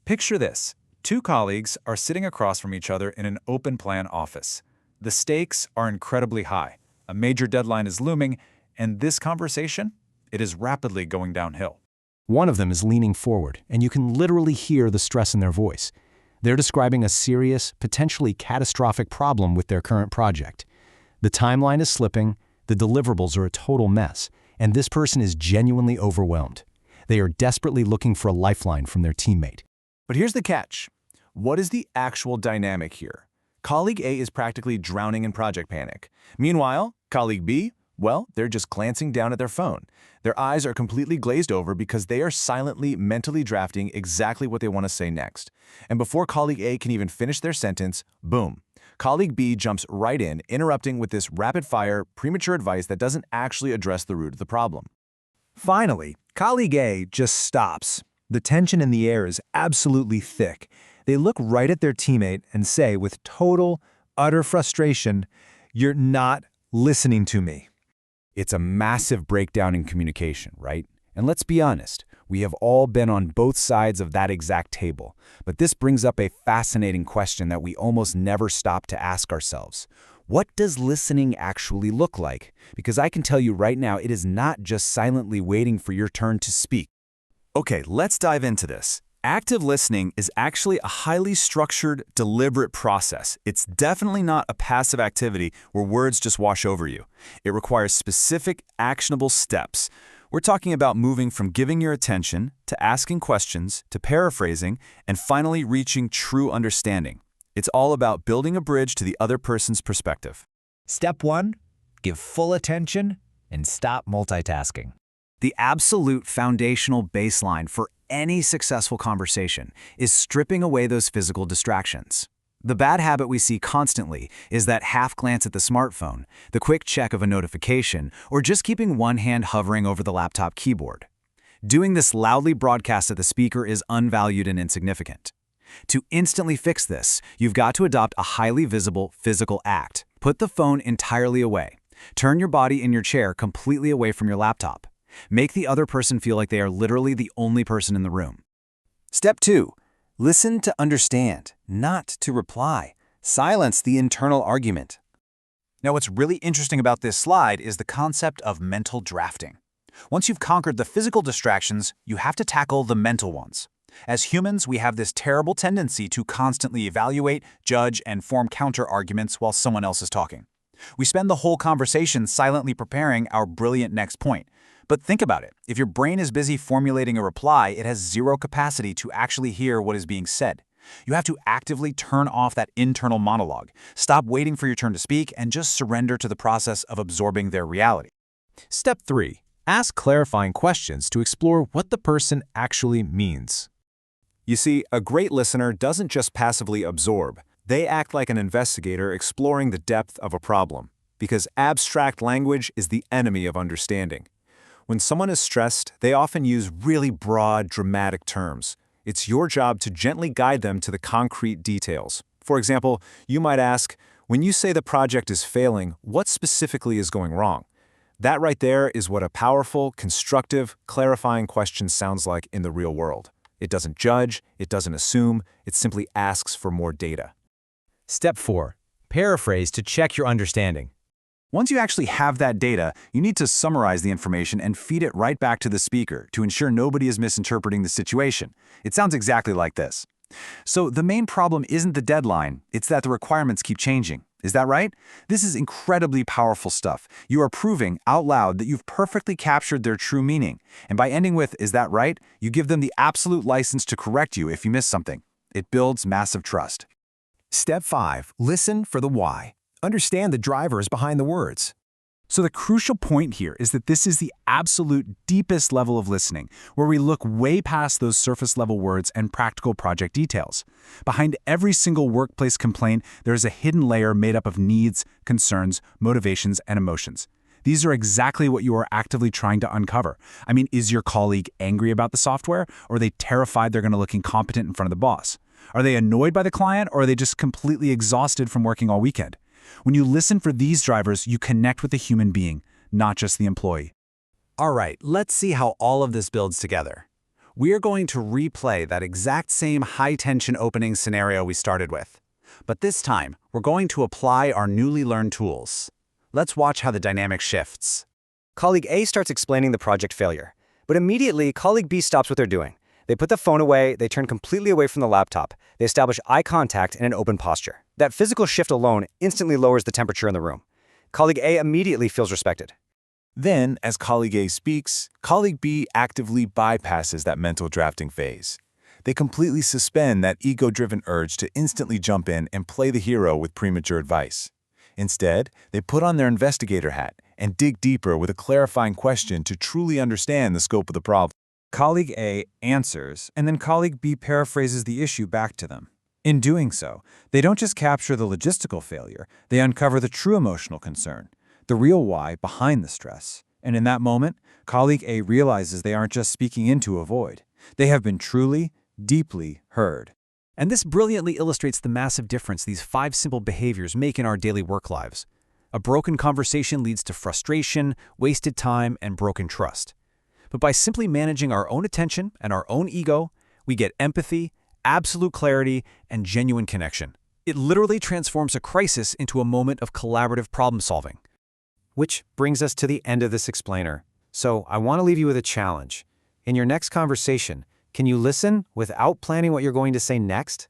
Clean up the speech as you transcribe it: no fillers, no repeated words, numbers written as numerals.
Picture this. Two colleagues are sitting across from each other in an open-plan office. The stakes are incredibly high. A major deadline is looming, and this conversation, it is rapidly going downhill. One of them is leaning forward, and you can literally hear the stress in their voice. They're describing a serious, potentially catastrophic problem with their current project. The timeline is slipping, the deliverables are a total mess, and this person is genuinely overwhelmed. They are desperately looking for a lifeline from their teammate. But here's the catch. What is the actual dynamic here? Colleague A is practically drowning in project panic. Meanwhile, colleague B, well, they're just glancing down at their phone. Their eyes are completely glazed over because they are silently, mentally drafting exactly what they want to say next. And before colleague A can even finish their sentence, boom, colleague B jumps right in, interrupting with this rapid-fire, premature advice that doesn't actually address the root of the problem. Finally, colleague A just stops. The tension in the air is absolutely thick. They look right at their teammate and say with total, utter frustration, "You're not listening to me." It's a massive breakdown in communication, right? And let's be honest, we have all been on both sides of that exact table. But this brings up a fascinating question that we almost never stop to ask ourselves. What does listening actually look like? Because I can tell you right now, it is not just silently waiting for your turn to speak. Okay, let's dive into this. Active listening is actually a highly structured, deliberate process. It's definitely not a passive activity where words just wash over you. It requires specific, actionable steps. We're talking about moving from giving your attention to asking questions to paraphrasing and finally reaching true understanding. It's all about building a bridge to the other person's perspective. Step 1, give full attention and stop multitasking. The absolute foundational baseline for any successful conversation is stripping away those physical distractions. The bad habit we see constantly is that half glance at the smartphone, the quick check of a notification, or just keeping one hand hovering over the laptop keyboard. Doing this loudly broadcast at the speaker is unvalued and insignificant. To instantly fix this, you've got to adopt a highly visible physical act. Put the phone entirely away. Turn your body in your chair completely away from your laptop. Make the other person feel like they are literally the only person in the room. Step 2. Listen to understand, not to reply. Silence the internal argument. Now, what's really interesting about this slide is the concept of mental drafting. Once you've conquered the physical distractions, you have to tackle the mental ones. As humans, we have this terrible tendency to constantly evaluate, judge, and form counter-arguments while someone else is talking. We spend the whole conversation silently preparing our brilliant next point. But think about it. If your brain is busy formulating a reply, it has zero capacity to actually hear what is being said. You have to actively turn off that internal monologue. Stop waiting for your turn to speak and just surrender to the process of absorbing their reality. Step 3, ask clarifying questions to explore what the person actually means. You see, a great listener doesn't just passively absorb. They act like an investigator exploring the depth of a problem, because abstract language is the enemy of understanding. When someone is stressed, they often use really broad, dramatic terms. It's your job to gently guide them to the concrete details. For example, you might ask, when you say the project is failing, what specifically is going wrong? That right there is what a powerful, constructive, clarifying question sounds like in the real world. It doesn't judge, it doesn't assume, it simply asks for more data. Step 4, paraphrase to check your understanding. Once you actually have that data, you need to summarize the information and feed it right back to the speaker to ensure nobody is misinterpreting the situation. It sounds exactly like this. So the main problem isn't the deadline, it's that the requirements keep changing. Is that right? This is incredibly powerful stuff. You are proving out loud that you've perfectly captured their true meaning. And by ending with, "Is that right?" you give them the absolute license to correct you if you miss something. It builds massive trust. Step 5, listen for the why. Understand the drivers behind the words. So the crucial point here is that this is the absolute deepest level of listening, where we look way past those surface-level words and practical project details. Behind every single workplace complaint, there is a hidden layer made up of needs, concerns, motivations, and emotions. These are exactly what you are actively trying to uncover. I mean, is your colleague angry about the software, or are they terrified they're going to look incompetent in front of the boss? Are they annoyed by the client, or are they just completely exhausted from working all weekend? When you listen for these drivers, you connect with the human being, not just the employee. All right, let's see how all of this builds together. We're going to replay that exact same high-tension opening scenario we started with. But this time, we're going to apply our newly learned tools. Let's watch how the dynamic shifts. Colleague A starts explaining the project failure, but immediately colleague B stops what they're doing. They put the phone away, they turn completely away from the laptop, they establish eye contact and an open posture. That physical shift alone instantly lowers the temperature in the room. Colleague A immediately feels respected. Then, as colleague A speaks, colleague B actively bypasses that mental drafting phase. They completely suspend that ego-driven urge to instantly jump in and play the hero with premature advice. Instead, they put on their investigator hat and dig deeper with a clarifying question to truly understand the scope of the problem. Colleague A answers, and then colleague B paraphrases the issue back to them. In doing so, they don't just capture the logistical failure, they uncover the true emotional concern, the real why behind the stress. And in that moment, colleague A realizes they aren't just speaking into a void. They have been truly, deeply heard. And this brilliantly illustrates the massive difference these 5 simple behaviors make in our daily work lives. A broken conversation leads to frustration, wasted time, and broken trust. But by simply managing our own attention and our own ego, we get empathy, absolute clarity, and genuine connection. It literally transforms a crisis into a moment of collaborative problem-solving. Which brings us to the end of this explainer. So I want to leave you with a challenge. In your next conversation, can you listen without planning what you're going to say next?